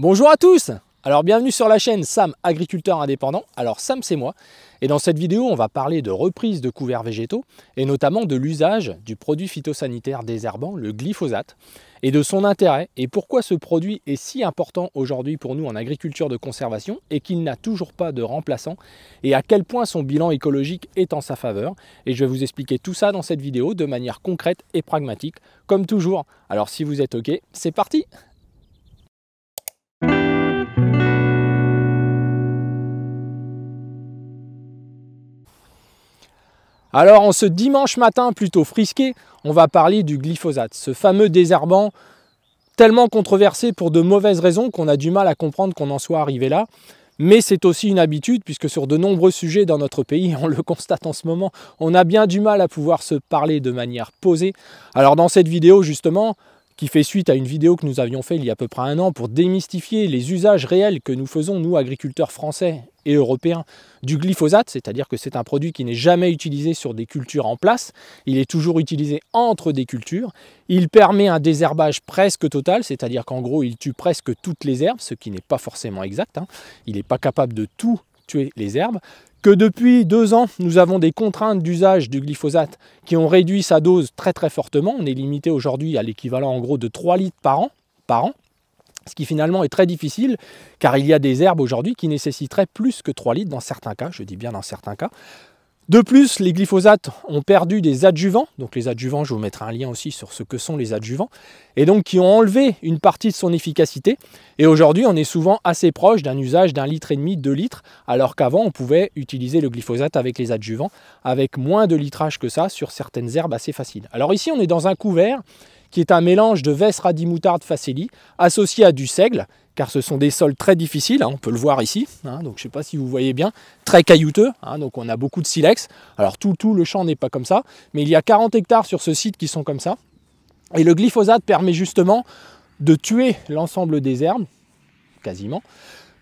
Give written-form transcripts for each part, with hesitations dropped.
Bonjour à tous! Alors bienvenue sur la chaîne Sam Agriculteur Indépendant. Alors Sam c'est moi et dans cette vidéo on va parler de reprise de couverts végétaux et notamment de l'usage du produit phytosanitaire désherbant, le glyphosate, et de son intérêt et pourquoi ce produit est si important aujourd'hui pour nous en agriculture de conservation et qu'il n'a toujours pas de remplaçant et à quel point son bilan écologique est en sa faveur. Et je vais vous expliquer tout ça dans cette vidéo de manière concrète et pragmatique comme toujours. Alors si vous êtes OK, c'est parti! Alors en ce dimanche matin plutôt frisqué, on va parler du glyphosate, ce fameux désherbant tellement controversé pour de mauvaises raisons qu'on a du mal à comprendre qu'on en soit arrivé là. Mais c'est aussi une habitude puisque sur de nombreux sujets dans notre pays, on le constate en ce moment, on a bien du mal à pouvoir se parler de manière posée. Alors dans cette vidéo justement, qui fait suite à une vidéo que nous avions fait il y a à peu près un an pour démystifier les usages réels que nous faisons, nous agriculteurs français et européens, du glyphosate, c'est-à-dire que c'est un produit qui n'est jamais utilisé sur des cultures en place, il est toujours utilisé entre des cultures, il permet un désherbage presque total, c'est-à-dire qu'en gros il tue presque toutes les herbes, ce qui n'est pas forcément exact, il n'est pas capable de tout tuer les herbes, que depuis 2 ans, nous avons des contraintes d'usage du glyphosate qui ont réduit sa dose très fortement. On est limité aujourd'hui à l'équivalent en gros de 3 litres par an, ce qui finalement est très difficile car il y a des herbes aujourd'hui qui nécessiteraient plus que 3 litres dans certains cas, je dis bien dans certains cas. De plus, les glyphosates ont perdu des adjuvants, donc les adjuvants, je vous mettrai un lien aussi sur ce que sont les adjuvants, et donc qui ont enlevé une partie de son efficacité. Et aujourd'hui, on est souvent assez proche d'un usage d'1,5 litre, 2 litres, alors qu'avant, on pouvait utiliser le glyphosate avec les adjuvants, avec moins de litrage que ça sur certaines herbes assez faciles. Alors ici, on est dans un couvert qui est un mélange de Vess radimoutarde faceli associé à du seigle, car ce sont des sols très difficiles, on peut le voir ici, donc je ne sais pas si vous voyez bien, très caillouteux, donc on a beaucoup de silex. Alors tout le champ n'est pas comme ça, mais il y a 40 hectares sur ce site qui sont comme ça. Et le glyphosate permet justement de tuer l'ensemble des herbes, quasiment,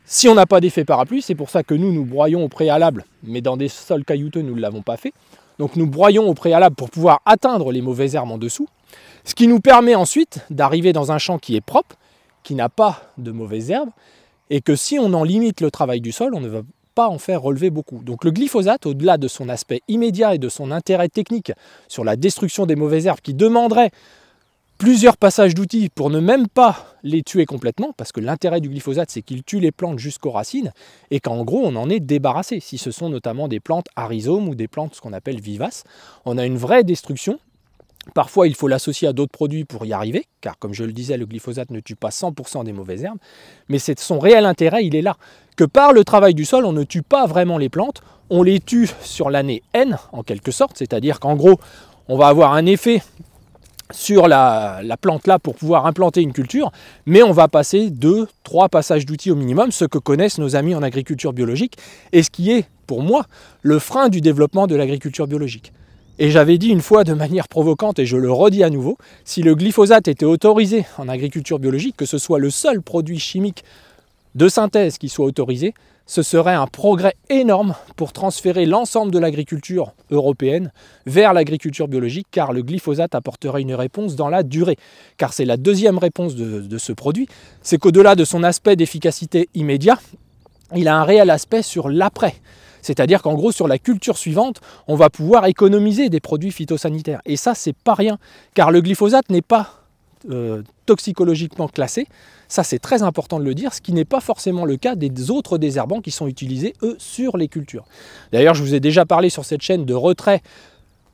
si on n'a pas d'effet parapluie. C'est pour ça que nous broyons au préalable, mais dans des sols caillouteux, nous ne l'avons pas fait. Donc nous broyons au préalable pour pouvoir atteindre les mauvaises herbes en dessous, ce qui nous permet ensuite d'arriver dans un champ qui est propre, qui n'a pas de mauvaises herbes, et que si on en limite le travail du sol, on ne va pas en faire relever beaucoup. Donc le glyphosate, au-delà de son aspect immédiat et de son intérêt technique sur la destruction des mauvaises herbes, qui demanderait plusieurs passages d'outils pour ne même pas les tuer complètement, parce que l'intérêt du glyphosate, c'est qu'il tue les plantes jusqu'aux racines, et qu'en gros, on en est débarrassé. Si ce sont notamment des plantes à rhizome ou des plantes ce qu'on appelle vivaces, on a une vraie destruction. Parfois, il faut l'associer à d'autres produits pour y arriver, car comme je le disais, le glyphosate ne tue pas 100% des mauvaises herbes, mais son réel intérêt, il est là. Que par le travail du sol, on ne tue pas vraiment les plantes, on les tue sur l'année N, en quelque sorte, c'est-à-dire qu'en gros, on va avoir un effet sur la plante là pour pouvoir implanter une culture, mais on va passer 2-3 passages d'outils au minimum, ce que connaissent nos amis en agriculture biologique, et ce qui est, pour moi, le frein du développement de l'agriculture biologique. Et j'avais dit une fois de manière provocante, et je le redis à nouveau, si le glyphosate était autorisé en agriculture biologique, que ce soit le seul produit chimique de synthèse qui soit autorisé, ce serait un progrès énorme pour transférer l'ensemble de l'agriculture européenne vers l'agriculture biologique, car le glyphosate apporterait une réponse dans la durée. Car c'est la deuxième réponse de ce produit, c'est qu'au-delà de son aspect d'efficacité immédiat, il a un réel aspect sur l'après. C'est-à-dire qu'en gros, sur la culture suivante, on va pouvoir économiser des produits phytosanitaires. Et ça, c'est pas rien, car le glyphosate n'est pas toxicologiquement classé. Ça, c'est très important de le dire, ce qui n'est pas forcément le cas des autres désherbants qui sont utilisés, eux, sur les cultures. D'ailleurs, je vous ai déjà parlé sur cette chaîne de retrait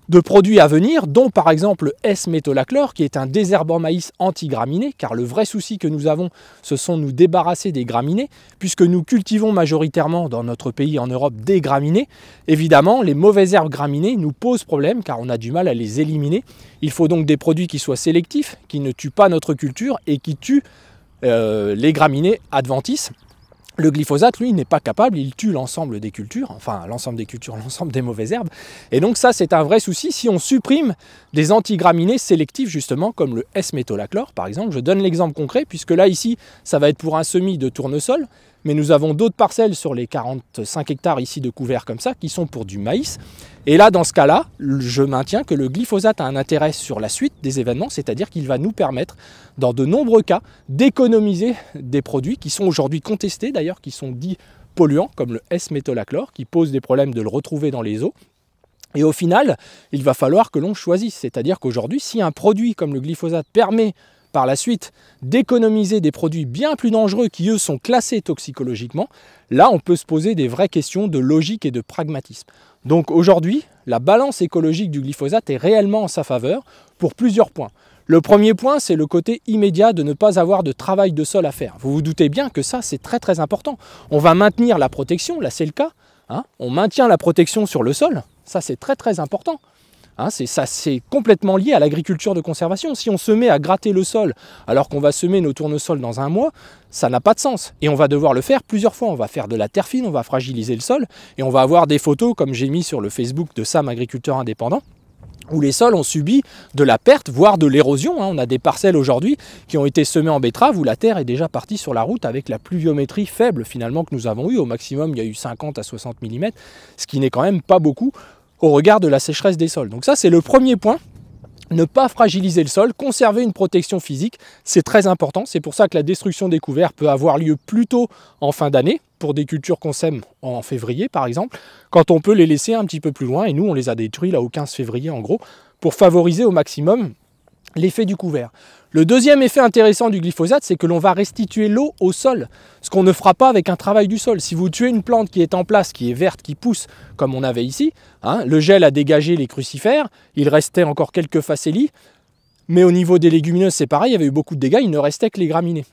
de produits à venir, dont par exemple le S-métolachlore, qui est un désherbant maïs anti-graminé, car le vrai souci que nous avons, ce sont nous débarrasser des graminées, puisque nous cultivons majoritairement dans notre pays en Europe des graminées. Évidemment, les mauvaises herbes graminées nous posent problème, car on a du mal à les éliminer. Il faut donc des produits qui soient sélectifs, qui ne tuent pas notre culture et qui tuent les graminées adventices. Le glyphosate, lui, n'est pas capable, il tue l'ensemble des cultures, enfin l'ensemble des cultures, l'ensemble des mauvaises herbes. Et donc ça, c'est un vrai souci si on supprime des antigraminées sélectifs, justement, comme le S-métolachlore, par exemple. Je donne l'exemple concret, puisque là, ici, ça va être pour un semis de tournesol, mais nous avons d'autres parcelles sur les 45 hectares ici de couverts comme ça, qui sont pour du maïs. Et là, dans ce cas-là, je maintiens que le glyphosate a un intérêt sur la suite des événements, c'est-à-dire qu'il va nous permettre, dans de nombreux cas, d'économiser des produits qui sont aujourd'hui contestés, d'ailleurs, qui sont dits polluants, comme le S-métolachlore, qui pose des problèmes de le retrouver dans les eaux. Et au final, il va falloir que l'on choisisse, c'est-à-dire qu'aujourd'hui, si un produit comme le glyphosate permet par la suite d'économiser des produits bien plus dangereux qui, eux, sont classés toxicologiquement, là, on peut se poser des vraies questions de logique et de pragmatisme. Donc aujourd'hui, la balance écologique du glyphosate est réellement en sa faveur pour plusieurs points. Le premier point, c'est le côté immédiat de ne pas avoir de travail de sol à faire. Vous vous doutez bien que ça, c'est très très important. On va maintenir la protection, là c'est le cas, hein, on maintient la protection sur le sol, ça c'est très très important. Hein, c'est complètement lié à l'agriculture de conservation. Si on se met à gratter le sol alors qu'on va semer nos tournesols dans un mois, ça n'a pas de sens. Et on va devoir le faire plusieurs fois. On va faire de la terre fine, on va fragiliser le sol et on va avoir des photos comme j'ai mis sur le Facebook de Sam Agriculteur Indépendant où les sols ont subi de la perte, voire de l'érosion. On a des parcelles aujourd'hui qui ont été semées en betterave où la terre est déjà partie sur la route avec la pluviométrie faible finalement que nous avons eue. Au maximum, il y a eu 50 à 60 mm, ce qui n'est quand même pas beaucoup au regard de la sécheresse des sols. Donc ça, c'est le premier point. Ne pas fragiliser le sol, conserver une protection physique, c'est très important. C'est pour ça que la destruction des couverts peut avoir lieu plus tôt en fin d'année, pour des cultures qu'on sème en février par exemple, quand on peut les laisser un petit peu plus loin. Et nous, on les a détruits là au 15 février en gros, pour favoriser au maximum l'effet du couvert. Le deuxième effet intéressant du glyphosate, c'est que l'on va restituer l'eau au sol, ce qu'on ne fera pas avec un travail du sol. Si vous tuez une plante qui est en place, qui est verte, qui pousse, comme on avait ici, hein, le gel a dégagé les crucifères, il restait encore quelques facélies, mais au niveau des légumineuses, c'est pareil, il y avait eu beaucoup de dégâts, il ne restait que les graminées.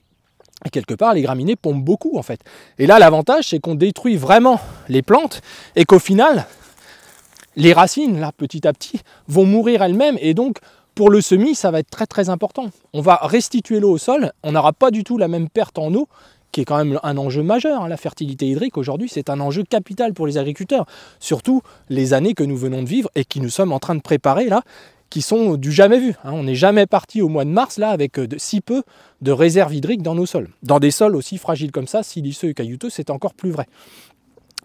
Et quelque part, les graminées pompent beaucoup en fait. Et là, l'avantage, c'est qu'on détruit vraiment les plantes et qu'au final, les racines, là, petit à petit, vont mourir elles-mêmes et donc, pour le semis, ça va être très très important. On va restituer l'eau au sol, on n'aura pas du tout la même perte en eau, qui est quand même un enjeu majeur. Hein. La fertilité hydrique, aujourd'hui, c'est un enjeu capital pour les agriculteurs. Surtout les années que nous venons de vivre et qui nous sommes en train de préparer là, qui sont du jamais vu. Hein. On n'est jamais parti au mois de mars là avec si peu de réserves hydriques dans nos sols. Dans des sols aussi fragiles comme ça, siliceux et caillouteux, c'est encore plus vrai.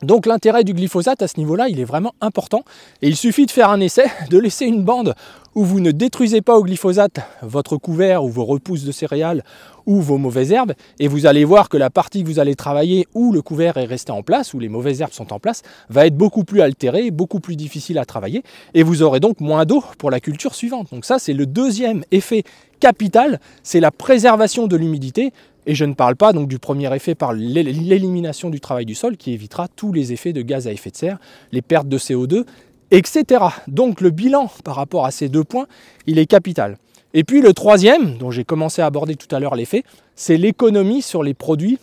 Donc l'intérêt du glyphosate à ce niveau-là, il est vraiment important. Et il suffit de faire un essai, de laisser une bande où vous ne détruisez pas au glyphosate votre couvert ou vos repousses de céréales ou vos mauvaises herbes. Et vous allez voir que la partie que vous allez travailler où le couvert est resté en place, où les mauvaises herbes sont en place, va être beaucoup plus altérée, beaucoup plus difficile à travailler. Et vous aurez donc moins d'eau pour la culture suivante. Donc ça, c'est le deuxième effet capital, c'est la préservation de l'humidité. Et je ne parle pas donc du premier effet par l'élimination du travail du sol qui évitera tous les effets de gaz à effet de serre, les pertes de CO2, etc. Donc le bilan par rapport à ces deux points, il est capital. Et puis le troisième, dont j'ai commencé à aborder tout à l'heure l'effet, c'est l'économie sur les produits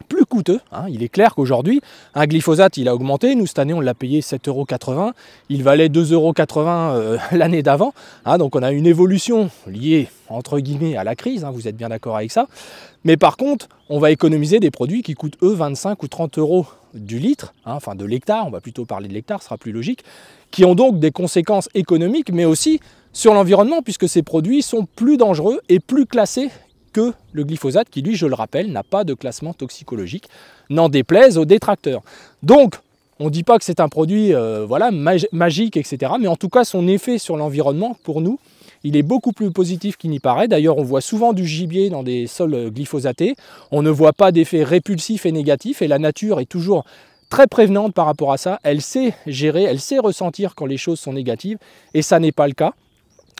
plus coûteux. Hein. Il est clair qu'aujourd'hui, un glyphosate, il a augmenté. Nous, cette année, on l'a payé 7,80 €. Il valait 2,80 € l'année d'avant. Hein. Donc, on a une évolution liée, entre guillemets, à la crise. Hein. Vous êtes bien d'accord avec ça. Mais par contre, on va économiser des produits qui coûtent, eux, 25 ou 30 € du litre, hein, enfin de l'hectare. On va plutôt parler de l'hectare, ce sera plus logique. Qui ont donc des conséquences économiques, mais aussi sur l'environnement, puisque ces produits sont plus dangereux et plus classés que le glyphosate qui, lui, je le rappelle, n'a pas de classement toxicologique, n'en déplaise aux détracteurs. Donc, on ne dit pas que c'est un produit voilà, magique, etc. Mais en tout cas, son effet sur l'environnement, pour nous, il est beaucoup plus positif qu'il n'y paraît. D'ailleurs, on voit souvent du gibier dans des sols glyphosatés. On ne voit pas d'effet répulsif et négatif. Et la nature est toujours très prévenante par rapport à ça. Elle sait gérer, elle sait ressentir quand les choses sont négatives. Et ça n'est pas le cas.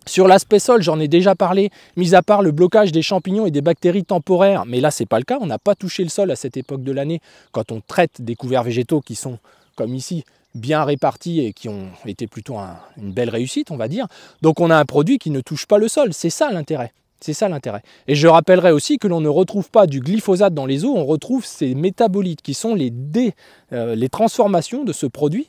Sur l'aspect sol, j'en ai déjà parlé, mis à part le blocage des champignons et des bactéries temporaires, mais là, ce n'est pas le cas. On n'a pas touché le sol à cette époque de l'année quand on traite des couverts végétaux qui sont, comme ici, bien répartis et qui ont été plutôt une belle réussite, on va dire. Donc, on a un produit qui ne touche pas le sol. C'est ça l'intérêt. C'est ça l'intérêt. Et je rappellerai aussi que l'on ne retrouve pas du glyphosate dans les eaux, on retrouve ces métabolites qui sont les les transformations de ce produit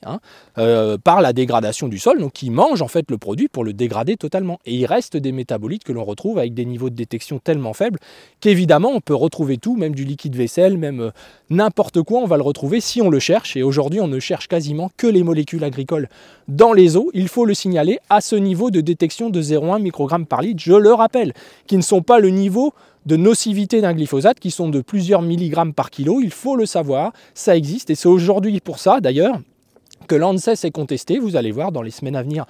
par la dégradation du sol, donc qui mange en fait le produit pour le dégrader totalement. Et il reste des métabolites que l'on retrouve avec des niveaux de détection tellement faibles qu'évidemment on peut retrouver tout, même du liquide vaisselle, même n'importe quoi, on va le retrouver si on le cherche. Et aujourd'hui on ne cherche quasiment que les molécules agricoles dans les eaux, il faut le signaler, à ce niveau de détection de 0,1 microgramme par litre, je le rappelle, qui ne sont pas le niveau de nocivité d'un glyphosate, qui sont de plusieurs milligrammes par kilo, il faut le savoir, ça existe, et c'est aujourd'hui pour ça d'ailleurs que l'ANSES est contesté. Vous allez voir dans les semaines à venir,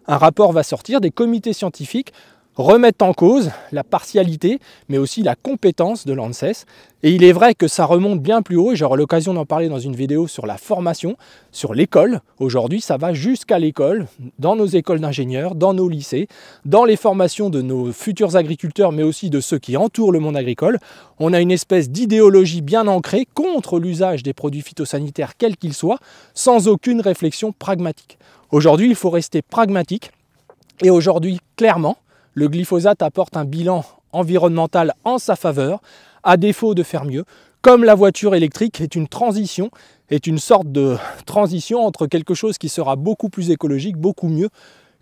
un rapport va sortir, des comités scientifiques remettent en cause la partialité, mais aussi la compétence de l'ANSES. Et il est vrai que ça remonte bien plus haut, et j'aurai l'occasion d'en parler dans une vidéo sur la formation, sur l'école. Aujourd'hui, ça va jusqu'à l'école, dans nos écoles d'ingénieurs, dans nos lycées, dans les formations de nos futurs agriculteurs, mais aussi de ceux qui entourent le monde agricole. On a une espèce d'idéologie bien ancrée contre l'usage des produits phytosanitaires, quels qu'ils soient, sans aucune réflexion pragmatique. Aujourd'hui, il faut rester pragmatique, et aujourd'hui, clairement, le glyphosate apporte un bilan environnemental en sa faveur, à défaut de faire mieux. Comme la voiture électrique est une transition, est une sorte de transition entre quelque chose qui sera beaucoup plus écologique, beaucoup mieux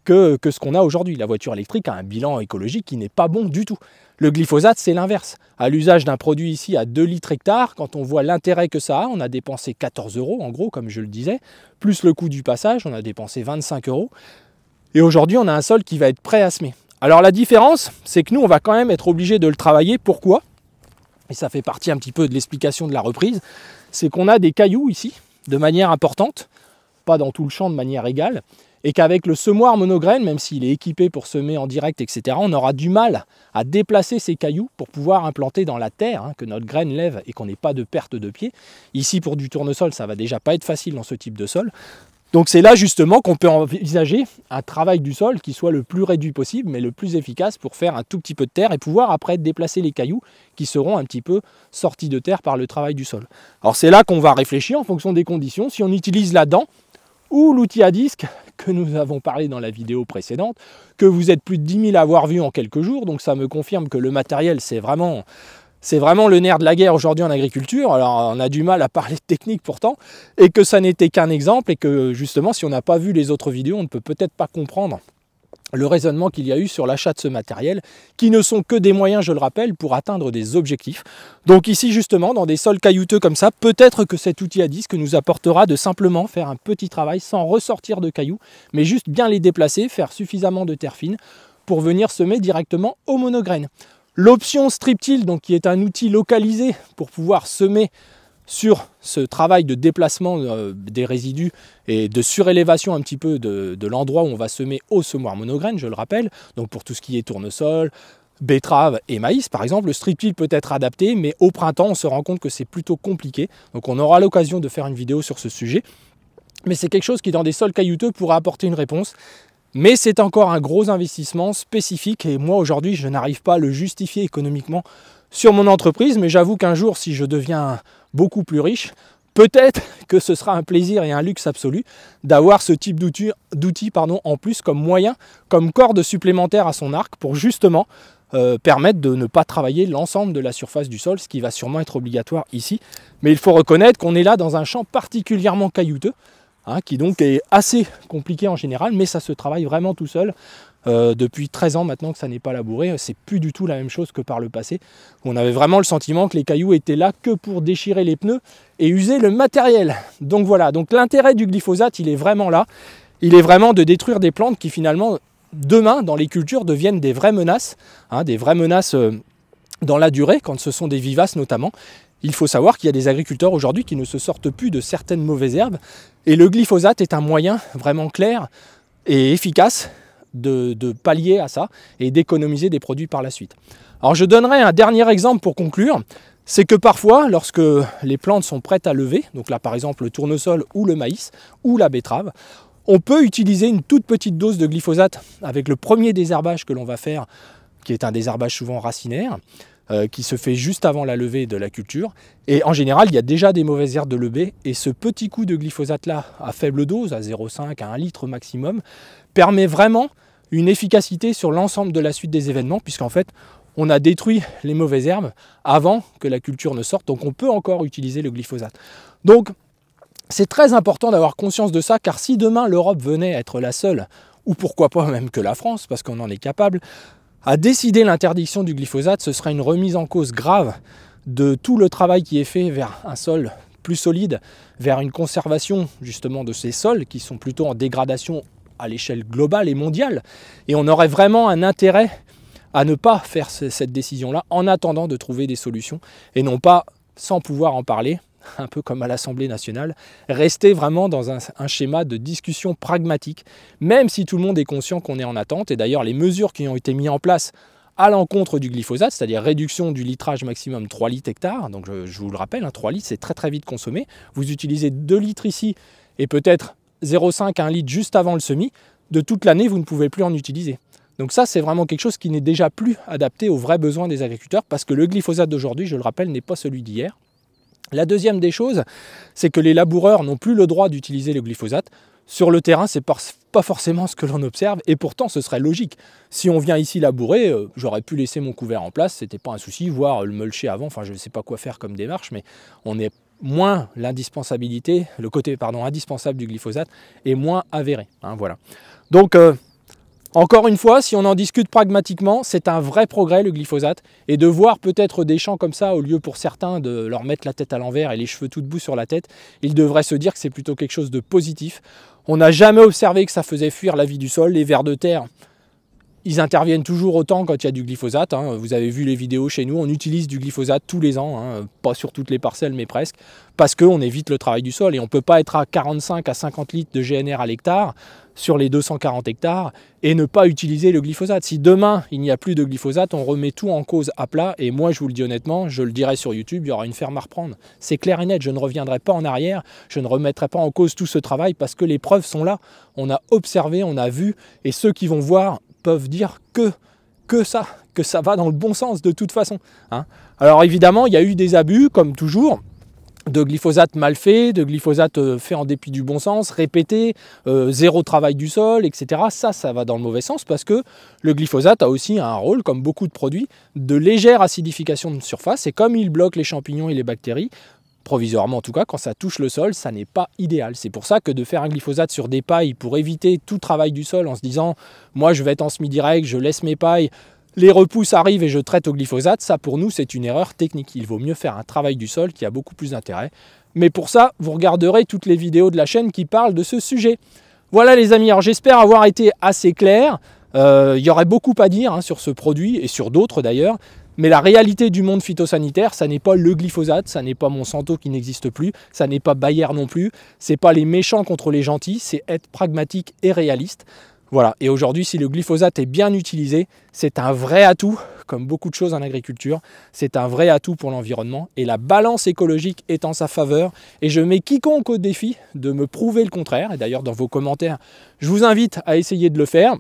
que ce qu'on a aujourd'hui. La voiture électrique a un bilan écologique qui n'est pas bon du tout. Le glyphosate, c'est l'inverse. À l'usage d'un produit ici à 2 litres hectare, quand on voit l'intérêt que ça a, on a dépensé 14 € en gros, comme je le disais, plus le coût du passage, on a dépensé 25 €. Et aujourd'hui, on a un sol qui va être prêt à semer. Alors la différence, c'est que nous, on va quand même être obligé de le travailler. Pourquoi? Et ça fait partie un petit peu de l'explication de la reprise. C'est qu'on a des cailloux ici, de manière importante, pas dans tout le champ de manière égale, et qu'avec le semoir monograine, même s'il est équipé pour semer en direct, etc., on aura du mal à déplacer ces cailloux pour pouvoir implanter dans la terre, que notre graine lève et qu'on n'ait pas de perte de pied. Ici, pour du tournesol, ça va déjà pas être facile dans ce type de sol. Donc c'est là justement qu'on peut envisager un travail du sol qui soit le plus réduit possible, mais le plus efficace pour faire un tout petit peu de terre et pouvoir après déplacer les cailloux qui seront un petit peu sortis de terre par le travail du sol. Alors c'est là qu'on va réfléchir en fonction des conditions, si on utilise la dent ou l'outil à disque que nous avons parlé dans la vidéo précédente, que vous êtes plus de 10 000 à avoir vu en quelques jours, donc ça me confirme que le matériel c'est vraiment le nerf de la guerre aujourd'hui en agriculture. Alors on a du mal à parler de technique pourtant, et que ça n'était qu'un exemple, et que justement si on n'a pas vu les autres vidéos, on ne peut peut-être pas comprendre le raisonnement qu'il y a eu sur l'achat de ce matériel, qui ne sont que des moyens, je le rappelle, pour atteindre des objectifs. Donc ici justement, dans des sols caillouteux comme ça, peut-être que cet outil à disque nous apportera de simplement faire un petit travail sans ressortir de cailloux, mais juste bien les déplacer, faire suffisamment de terre fine pour venir semer directement au monograine. L'option strip-till, donc qui est un outil localisé pour pouvoir semer sur ce travail de déplacement des résidus et de surélévation un petit peu de l'endroit où on va semer au semoir monograine, je le rappelle, donc pour tout ce qui est tournesol, betterave et maïs par exemple, le strip-till peut être adapté, mais au printemps on se rend compte que c'est plutôt compliqué, donc on aura l'occasion de faire une vidéo sur ce sujet, mais c'est quelque chose qui dans des sols caillouteux pourra apporter une réponse. Mais c'est encore un gros investissement spécifique, et moi aujourd'hui je n'arrive pas à le justifier économiquement sur mon entreprise, mais j'avoue qu'un jour si je deviens beaucoup plus riche, peut-être que ce sera un plaisir et un luxe absolu d'avoir ce type d'outil en plus comme moyen, comme corde supplémentaire à son arc pour justement permettre de ne pas travailler l'ensemble de la surface du sol, ce qui va sûrement être obligatoire ici. Mais il faut reconnaître qu'on est là dans un champ particulièrement caillouteux, qui donc est assez compliqué en général, mais ça se travaille vraiment tout seul. Depuis 13 ans maintenant que ça n'est pas labouré, c'est plus du tout la même chose que par le passé. On avait vraiment le sentiment que les cailloux étaient là que pour déchirer les pneus et user le matériel. Donc voilà, donc l'intérêt du glyphosate, il est vraiment là. Il est vraiment de détruire des plantes qui finalement, demain, dans les cultures, deviennent des vraies menaces, dans la durée, quand ce sont des vivaces notamment. Il faut savoir qu'il y a des agriculteurs aujourd'hui qui ne se sortent plus de certaines mauvaises herbes, et le glyphosate est un moyen vraiment clair et efficace de pallier à ça et d'économiser des produits par la suite. Alors je donnerai un dernier exemple pour conclure, c'est que parfois lorsque les plantes sont prêtes à lever, donc là par exemple le tournesol ou le maïs ou la betterave, on peut utiliser une toute petite dose de glyphosate avec le premier désherbage que l'on va faire, qui est un désherbage souvent racinaire, qui se fait juste avant la levée de la culture. Et en général, il y a déjà des mauvaises herbes de levée, et ce petit coup de glyphosate-là, à faible dose, à 0,5 à 1 litre maximum, permet vraiment une efficacité sur l'ensemble de la suite des événements, puisqu'en fait, on a détruit les mauvaises herbes avant que la culture ne sorte, donc on peut encore utiliser le glyphosate. Donc, C'est très important d'avoir conscience de ça, car si demain l'Europe venait être la seule, ou pourquoi pas même que la France, parce qu'on en est capable, à décider l'interdiction du glyphosate, ce serait une remise en cause grave de tout le travail qui est fait vers un sol plus solide, vers une conservation justement de ces sols qui sont plutôt en dégradation à l'échelle globale et mondiale. Et on aurait vraiment un intérêt à ne pas faire cette décision-là en attendant de trouver des solutions et non pas, sans pouvoir en parler, un peu comme à l'Assemblée nationale, rester vraiment dans un schéma de discussion pragmatique, même si tout le monde est conscient qu'on est en attente. Et d'ailleurs, les mesures qui ont été mises en place à l'encontre du glyphosate, c'est-à-dire réduction du litrage maximum 3 litres hectare, donc je vous le rappelle, 3 litres c'est très très vite consommé, vous utilisez 2 litres ici et peut-être 0,5 à 1 litre juste avant le semis, de toute l'année vous ne pouvez plus en utiliser. Donc ça c'est vraiment quelque chose qui n'est déjà plus adapté aux vrais besoins des agriculteurs, parce que le glyphosate d'aujourd'hui, je le rappelle, n'est pas celui d'hier. La deuxième des choses, c'est que les laboureurs n'ont plus le droit d'utiliser le glyphosate. Sur le terrain, ce n'est pas forcément ce que l'on observe, et pourtant ce serait logique. Si on vient ici labourer, j'aurais pu laisser mon couvert en place, c'était pas un souci, voire le mulcher avant, enfin je ne sais pas quoi faire comme démarche, mais on est moins l'indispensabilité, le côté indispensable du glyphosate est moins avéré. Voilà. Donc encore une fois, si on en discute pragmatiquement, c'est un vrai progrès le glyphosate, et de voir peut-être des champs comme ça, au lieu pour certains de leur mettre la tête à l'envers et les cheveux tout debout sur la tête, ils devraient se dire que c'est plutôt quelque chose de positif. On n'a jamais observé que ça faisait fuir la vie du sol, les vers de terre. Ils interviennent toujours autant quand il y a du glyphosate. Vous avez vu les vidéos chez nous, on utilise du glyphosate tous les ans, pas sur toutes les parcelles mais presque, parce qu'on évite le travail du sol et on ne peut pas être à 45 à 50 litres de GNR à l'hectare sur les 240 hectares et ne pas utiliser le glyphosate. Si demain il n'y a plus de glyphosate, on remet tout en cause à plat, et moi je vous le dis honnêtement, je le dirai sur YouTube, il y aura une ferme à reprendre. C'est clair et net, je ne reviendrai pas en arrière, je ne remettrai pas en cause tout ce travail parce que les preuves sont là. On a observé, on a vu, et ceux qui vont voir peuvent dire que ça va dans le bon sens de toute façon. Alors évidemment, il y a eu des abus, comme toujours, de glyphosate mal fait, de glyphosate fait en dépit du bon sens, répété, zéro travail du sol, etc. Ça va dans le mauvais sens, parce que le glyphosate a aussi un rôle, comme beaucoup de produits, de légère acidification de surface, et comme il bloque les champignons et les bactéries, provisoirement en tout cas, quand ça touche le sol, ça n'est pas idéal. C'est pour ça que de faire un glyphosate sur des pailles pour éviter tout travail du sol en se disant « moi je vais être en semi-direct, je laisse mes pailles, les repousses arrivent et je traite au glyphosate », ça pour nous c'est une erreur technique. Il vaut mieux faire un travail du sol qui a beaucoup plus d'intérêt. Mais pour ça, vous regarderez toutes les vidéos de la chaîne qui parlent de ce sujet. Voilà les amis, alors j'espère avoir été assez clair. Il y aurait beaucoup à dire sur ce produit et sur d'autres d'ailleurs. Mais la réalité du monde phytosanitaire, ça n'est pas le glyphosate, ça n'est pas Monsanto qui n'existe plus, ça n'est pas Bayer non plus, c'est pas les méchants contre les gentils, c'est être pragmatique et réaliste. Voilà, et aujourd'hui, si le glyphosate est bien utilisé, c'est un vrai atout, comme beaucoup de choses en agriculture, c'est un vrai atout pour l'environnement, et la balance écologique est en sa faveur, et je mets quiconque au défi de me prouver le contraire, et d'ailleurs dans vos commentaires, je vous invite à essayer de le faire,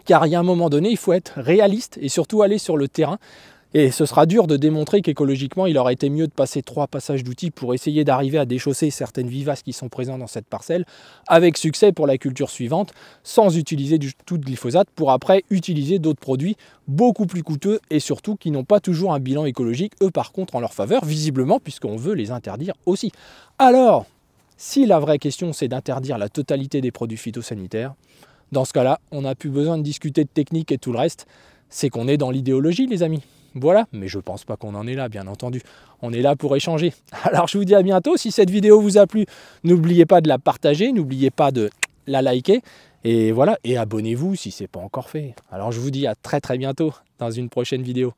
car il y a un moment donné, il faut être réaliste, et surtout aller sur le terrain. Et ce sera dur de démontrer qu'écologiquement, il aurait été mieux de passer 3 passages d'outils pour essayer d'arriver à déchausser certaines vivaces qui sont présentes dans cette parcelle, avec succès pour la culture suivante, sans utiliser du tout de glyphosate, pour après utiliser d'autres produits beaucoup plus coûteux et surtout qui n'ont pas toujours un bilan écologique, eux par contre en leur faveur, visiblement, puisqu'on veut les interdire aussi. Alors, si la vraie question c'est d'interdire la totalité des produits phytosanitaires, dans ce cas-là, on n'a plus besoin de discuter de technique et tout le reste, c'est qu'on est dans l'idéologie les amis. Voilà, mais je ne pense pas qu'on en est là, bien entendu. On est là pour échanger. Alors je vous dis à bientôt. Si cette vidéo vous a plu, n'oubliez pas de la partager, n'oubliez pas de la liker. Et voilà, et abonnez-vous si ce n'est pas encore fait. Alors je vous dis à très bientôt dans une prochaine vidéo.